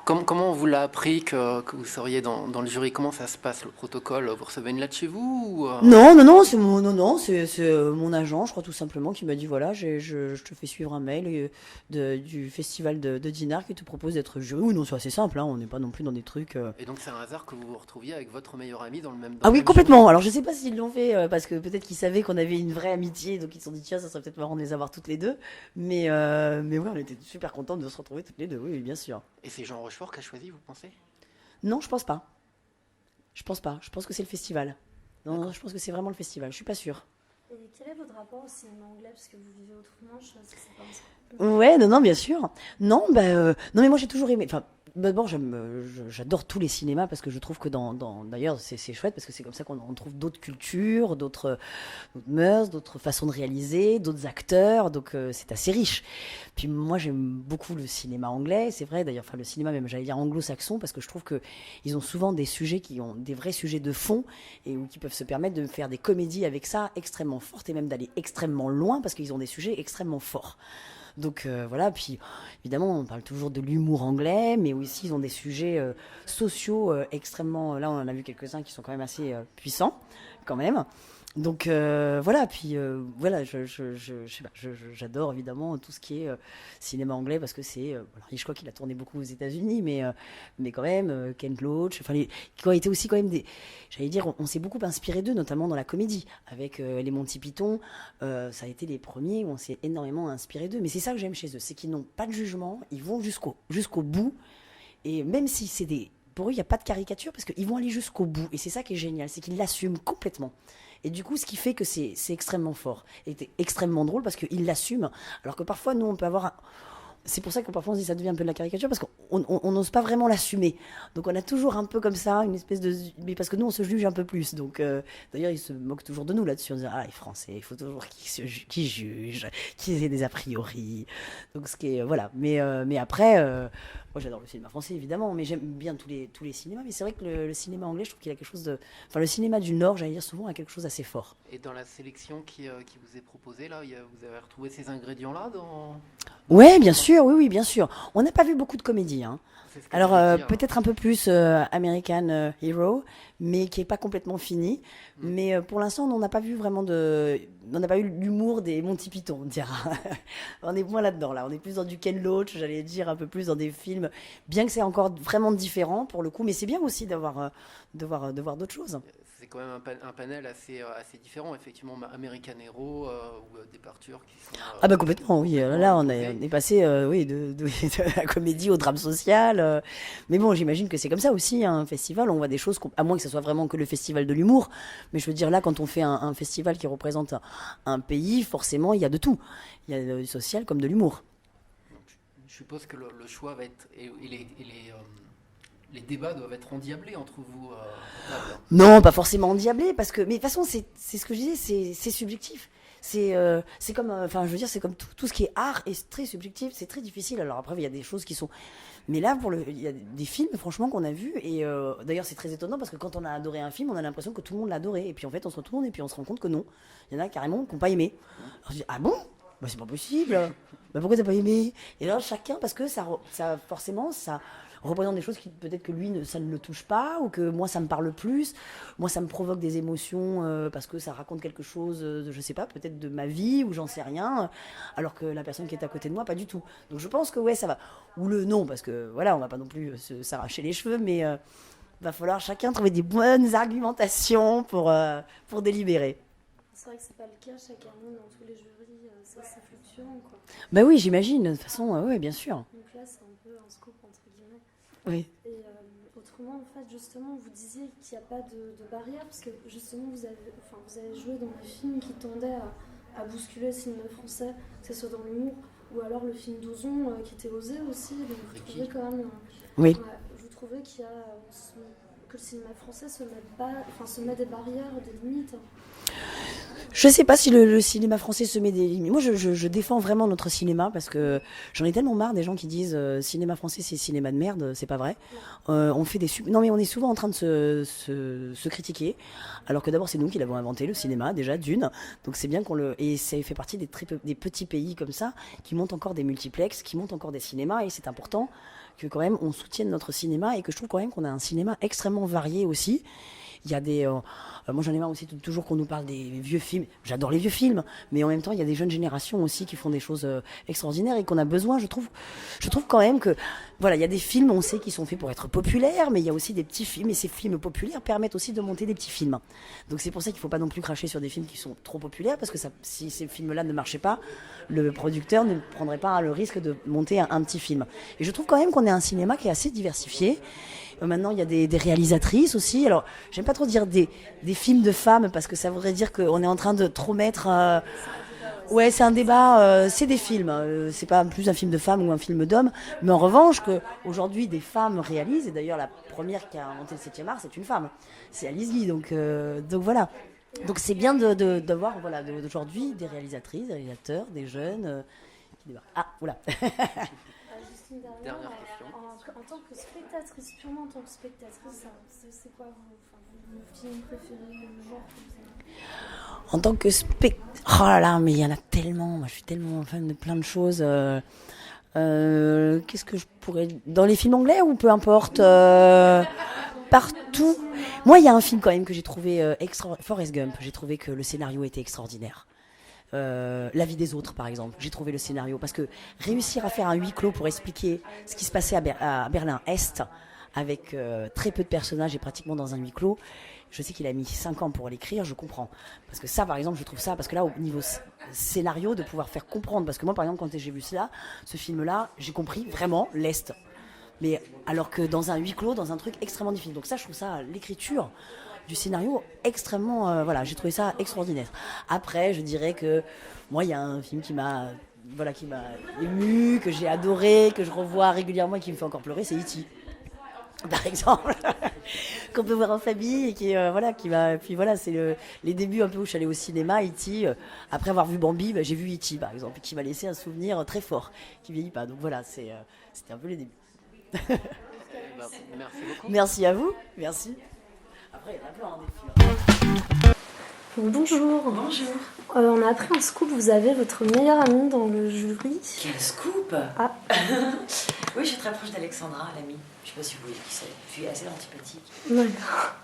Comment on vous l'a appris que vous seriez dans le jury? Comment ça se passe, le protocole? Vous recevez une lettre chez vous Non, non, non, c'est mon agent, je crois tout simplement, qui m'a dit voilà, je te fais suivre un mail du festival de Dinard qui te propose d'être jury. Oui, non, c'est assez simple, hein, on n'est pas non plus dans des trucs. Et donc c'est un hasard que vous vous retrouviez avec votre meilleur ami dans Ah le oui, même jury? complètement. Alors je sais pas s'ils l'ont fait parce que peut-être qu'ils savaient qu'on avait une vraie amitié, donc ils se sont dit tiens, ça serait peut-être marrant de les avoir toutes les deux. Mais oui, on était super contentes de se retrouver toutes les deux, oui, oui, bien sûr. Et c'est Jean Rochefort qui a choisi, vous pensez? Non, je pense pas. Je pense pas. Je pense que c'est le festival. Non, non, D'accord. je pense que c'est vraiment le festival. Je suis pas sûre. Et quel est votre rapport au cinéma anglais? Parce que vous vivez autrement, je sais que c'est pas un peu. Ouais, non, non, bien sûr. Non, non, mais moi j'ai toujours aimé. Enfin, d'abord, j'adore tous les cinémas parce que je trouve que d'ailleurs, c'est chouette parce que c'est comme ça qu'on on trouve d'autres cultures, d'autres mœurs, d'autres façons de réaliser, d'autres acteurs. Donc, c'est assez riche. Puis moi, j'aime beaucoup le cinéma anglais. C'est vrai, d'ailleurs, enfin, le cinéma même, j'allais dire anglo-saxon parce que je trouve que ils ont souvent des sujets qui ont des vrais sujets de fond et où qui peuvent se permettre de faire des comédies avec ça extrêmement fortes et même d'aller extrêmement loin parce qu'ils ont des sujets extrêmement forts. Donc voilà, puis évidemment on parle toujours de l'humour anglais, mais aussi ils ont des sujets sociaux extrêmement, là on en a vu quelques-uns qui sont quand même assez puissants, quand même. Donc voilà, puis voilà, je sais pas, j'adore évidemment tout ce qui est cinéma anglais parce que c'est, alors, Hitchcock il a tourné beaucoup aux États-Unis, mais quand même Ken Loach, enfin qui ont été aussi quand même des, j'allais dire, on s'est beaucoup inspiré d'eux, notamment dans la comédie avec les Monty Python. Ça a été les premiers où on s'est énormément inspiré d'eux. Mais c'est ça que j'aime chez eux, c'est qu'ils n'ont pas de jugement, ils vont jusqu'au bout. Et même si c'est des... Pour eux, il n'y a pas de caricature parce qu'ils vont aller jusqu'au bout. Et c'est ça qui est génial, c'est qu'ils l'assument complètement. Et du coup, ce qui fait que c'est extrêmement fort. Et c'est extrêmement drôle parce qu'ils l'assument. Alors que parfois, nous, on peut avoir c'est pour ça que parfois on se dit ça devient un peu de la caricature parce qu'on n'ose pas vraiment l'assumer. Donc on a toujours un peu comme ça une espèce de mais parce que nous on se juge un peu plus. Donc d'ailleurs ils se moquent toujours de nous là-dessus. On se dit ah les Français, il faut toujours qu'ils jugent, qu'ils aient des a priori. Donc ce qui est voilà. Mais après moi j'adore le cinéma français évidemment, mais j'aime bien tous les cinémas. Mais c'est vrai que le cinéma anglais, je trouve qu'il a quelque chose de, enfin le cinéma du Nord, j'allais dire souvent, a quelque chose d'assez fort. Et dans la sélection qui vous est proposée, là, vous avez retrouvé ces ingrédients-là Ouais, bien sûr, oui, oui, bien sûr. On n'a pas vu beaucoup de comédies, hein. C'est ce que Alors j'allais dire. peut-être un peu plus American Hero, mais qui est pas complètement fini. Hmm. Mais pour l'instant, on n'a pas vu vraiment on n'a pas eu l'humour des Monty Python, on dira. On est moins là-dedans, là. On est plus dans du Ken Loach, j'allais dire, un peu plus dans des films. Bien que c'est encore vraiment différent pour le coup, mais c'est bien aussi de voir d'autres choses. C'est quand même un panel assez différent, effectivement, American Hero ou Departure qui sont Ah bah complètement, oui. complètement à Là, l'opposé. on est passé oui, de la comédie au drame social. Mais bon, j'imagine que c'est comme ça aussi, hein, un festival. On voit des choses, à moins que ce soit vraiment que le festival de l'humour. Mais je veux dire, là, quand on fait un festival qui représente un pays, forcément, il y a de tout. Il y a du social comme de l'humour. Donc, je suppose que le choix va être les débats doivent être endiablés entre vous à table. Non, pas forcément endiablé, parce que, mais de toute façon, c'est ce que je disais, c'est subjectif. C'est comme, enfin, je veux dire, c'est comme tout ce qui est art est très subjectif, c'est très difficile. Alors après, il y a des choses qui sont, mais là, il y a des films, franchement, qu'on a vus, et d'ailleurs, c'est très étonnant parce que quand on a adoré un film, on a l'impression que tout le monde l'a adoré, et puis en fait, on se retourne et puis on se rend compte que non, il y en a carrément qui n'ont pas aimé. Alors je dis ah bon, bah c'est pas possible. Bah pourquoi t'as pas aimé? Et là, chacun, parce que ça forcément, ça représente des choses qui peut-être que lui ça ne le touche pas ou que moi ça me parle plus, moi ça me provoque des émotions parce que ça raconte quelque chose de, je sais pas, peut-être de ma vie ou j'en sais rien, alors que la personne qui est à côté de moi pas du tout. Donc je pense que ouais ça va, ou le non, parce que voilà, on va pas non plus s'arracher les cheveux, mais va falloir chacun trouver des bonnes argumentations pour délibérer. C'est vrai que c'est pas le cas chaque année dans tous les jurys, ça c'est fluctuant quoi. Bah oui, j'imagine, de toute façon ouais, bien sûr. Donc là c'est un peu un scoop entre guillemets. Oui. Et autrement en fait justement vous disiez qu'il n'y a pas de barrière parce que justement vous avez joué dans des films qui tendaient à bousculer le cinéma français, que ce soit dans l'humour ou alors le film d'Ozon qui était osé aussi. Donc vous trouvez Ricky. quand même, Oui. ouais, vous trouvez qu'il y a que le cinéma français se met des barrières, des limites. Je sais pas si le cinéma français se met des limites. Moi, je défends vraiment notre cinéma parce que j'en ai tellement marre des gens qui disent cinéma français c'est cinéma de merde. C'est pas vrai. On fait non mais on est souvent en train de se critiquer, alors que d'abord c'est nous qui l'avons inventé le cinéma déjà d'une. Donc c'est bien et ça fait partie des petits pays comme ça qui montent encore des multiplexes, qui montent encore des cinémas et c'est important que quand même on soutienne notre cinéma et que je trouve quand même qu'on a un cinéma extrêmement varié aussi. Il y a moi j'en ai marre aussi toujours qu'on nous parle des vieux films. J'adore les vieux films, mais en même temps il y a des jeunes générations aussi qui font des choses extraordinaires et qu'on a besoin. Je trouve quand même que voilà, il y a des films, on sait qu'ils sont faits pour être populaires, mais il y a aussi des petits films et ces films populaires permettent aussi de monter des petits films. Donc c'est pour ça qu'il ne faut pas non plus cracher sur des films qui sont trop populaires parce que si ces films-là ne marchaient pas, le producteur ne prendrait pas le risque de monter un petit film. Et je trouve quand même qu'on est un cinéma qui est assez diversifié. Maintenant, il y a des réalisatrices aussi. Alors, j'aime pas trop dire des films de femmes parce que ça voudrait dire qu'on est en train de trop mettre. Ouais, c'est un débat. C'est des films. C'est pas plus un film de femmes ou un film d'hommes. Mais en revanche, qu'aujourd'hui, des femmes réalisent. Et d'ailleurs, la première qui a inventé le 7e art, c'est une femme. C'est Alice Guy. Donc voilà. Donc c'est bien de voir voilà, aujourd'hui des réalisatrices, des réalisateurs, des jeunes qui débarquent. Ah, oula. Juste une dernière question. En tant que spectatrice, purement en tant que spectatrice, c'est quoi vos films préférés, le genre que vous aimez ? En tant que oh là là, mais il y en a tellement. Moi, je suis tellement fan de plein de choses. Qu'est-ce que je pourrais... Dans les films anglais ou peu importe partout. Moi, il y a un film quand même que j'ai trouvé Forrest Gump. J'ai trouvé que le scénario était extraordinaire. La vie des autres, par exemple. J'ai trouvé le scénario. Parce que réussir à faire un huis clos pour expliquer ce qui se passait à Berlin-Est, avec très peu de personnages et pratiquement dans un huis clos, je sais qu'il a mis 5 ans pour l'écrire, je comprends. Parce que ça, par exemple, je trouve ça, parce que là, au niveau scénario, de pouvoir faire comprendre, parce que moi, par exemple, quand j'ai vu ce film-là, j'ai compris vraiment l'Est. Mais alors que dans un huis clos, dans un truc extrêmement difficile. Donc ça, je trouve ça, l'écriture du scénario extrêmement voilà, j'ai trouvé ça extraordinaire. Après je dirais que moi il y a un film qui m'a ému, que j'ai adoré, que je revois régulièrement et qui me fait encore pleurer, c'est E.T. par exemple, qu'on peut voir en famille et qui puis voilà, c'est les débuts un peu où je suis allée au cinéma. E.T. Après avoir vu Bambi, j'ai vu E.T. par exemple, qui m'a laissé un souvenir très fort qui vieillit pas. Donc voilà, c'était un peu les débuts. Merci beaucoup. Merci à vous, merci. Après, il y en a plein des films. Bonjour. Bonjour. On a appris un scoop, vous avez votre meilleure amie dans le jury. Quel scoop. Ah. Oui, je suis très proche d'Alexandra, l'amie. Je ne sais pas si vous voyez qui c'est. Je suis assez antipathique. D'accord.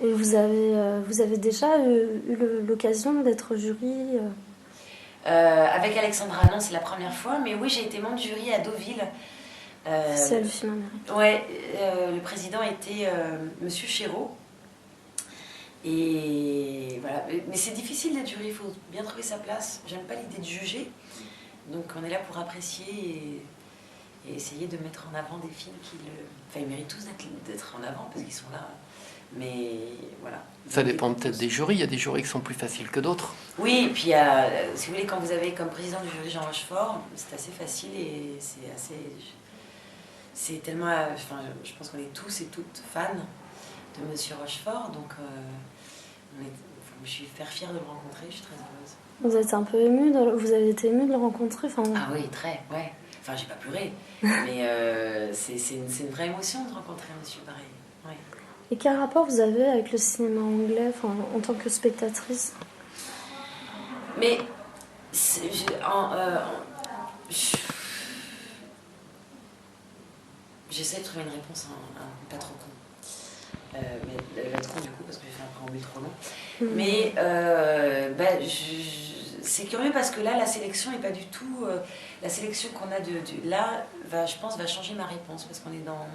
Et vous avez déjà eu l'occasion d'être jury Avec Alexandra, non, c'est la première fois. Mais oui, j'ai été membre du jury à Deauville. C'est le film américain. Ouais, le président était Monsieur Chéreau. Et voilà. Mais c'est difficile d'être jury, il faut bien trouver sa place. J'aime pas l'idée de juger. Donc on est là pour apprécier et essayer de mettre en avant des films qui Enfin, ils méritent tous d'être en avant parce qu'ils sont là. Mais voilà. Ça dépend peut-être des jurys. Il y a des jurys qui sont plus faciles que d'autres. Oui, et puis si vous voulez, quand vous avez comme président du jury Jean Rochefort, c'est assez facile et c'est tellement... Enfin, je pense qu'on est tous et toutes fans de Monsieur Rochefort, donc je suis fière de le rencontrer, je suis très heureuse. Vous êtes un peu émue, vous avez été émue de le rencontrer Ah oui, très, ouais. Enfin, j'ai pas pleuré, mais c'est une vraie émotion de rencontrer un monsieur pareil. Ouais. Et quel rapport vous avez avec le cinéma anglais, en tant que spectatrice ? Mais j'essaie de trouver une réponse pas trop con. Mais elle va être con du coup parce que j'ai fait un préambule trop long. Mais c'est curieux parce que là la sélection est pas du tout la sélection qu'on a là je pense va changer ma réponse parce qu'on est dans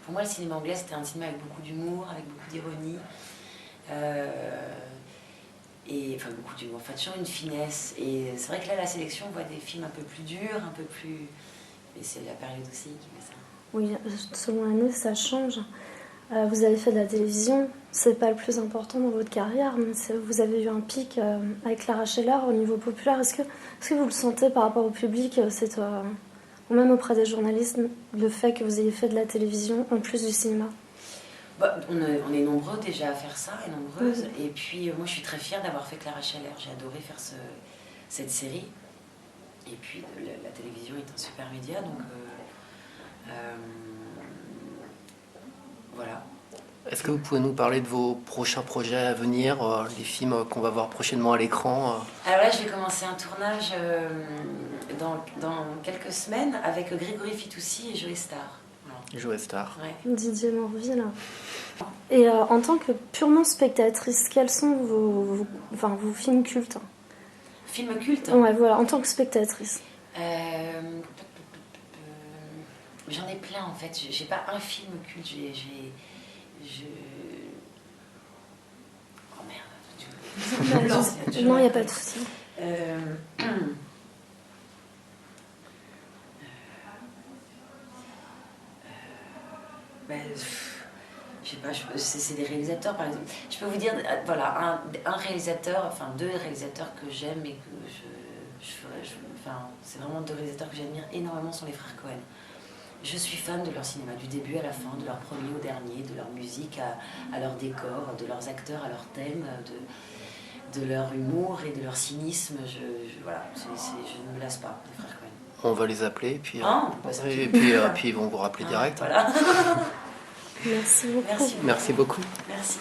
pour moi le cinéma anglais c'était un cinéma avec beaucoup d'humour, avec beaucoup d'ironie et enfin beaucoup d'humour, enfin toujours une finesse et c'est vrai que là la sélection on voit des films un peu plus durs, un peu plus et c'est la période aussi qui met ça. Oui, selon l'année ça change. Vous avez fait de la télévision, c'est pas le plus important dans votre carrière, mais vous avez eu un pic avec Lara Scheller au niveau populaire. Est-ce que vous le sentez par rapport au public, ou même auprès des journalistes, le fait que vous ayez fait de la télévision en plus du cinéma ? Bah, on est nombreux déjà à faire ça, et nombreuses. Et puis moi je suis très fière d'avoir fait Clara Scheller. J'ai adoré faire cette série. Et puis la télévision est un super média, donc voilà. Est-ce que vous pouvez nous parler de vos prochains projets à venir, les films qu'on va voir prochainement à l'écran Alors là, je vais commencer un tournage dans quelques semaines avec Grégory Fitoussi et Joe Star. Voilà. Joe Star. Ouais. Didier Morville. Et en tant que purement spectatrice, quels sont vos films cultes? Film culte. Ouais, voilà, en tant que spectatrice. J'en ai plein en fait. J'ai pas un film culte. Oh merde. Non, il n'y a pas de souci. Je sais pas, c'est des réalisateurs par exemple. Je peux vous dire, voilà, un réalisateur, enfin 2 réalisateurs que j'aime et que enfin, c'est vraiment 2 réalisateurs que j'admire énormément, sont les frères Cohen. Je suis fan de leur cinéma, du début à la fin, de leur premier au dernier, de leur musique à leur décor, de leurs acteurs à leur thème, de leur humour et de leur cynisme. Voilà, je ne me lasse pas des frères Cohen. On va les appeler, et puis, puis ils vont vous rappeler direct. Voilà. Merci beaucoup. Merci beaucoup. Merci beaucoup. Merci.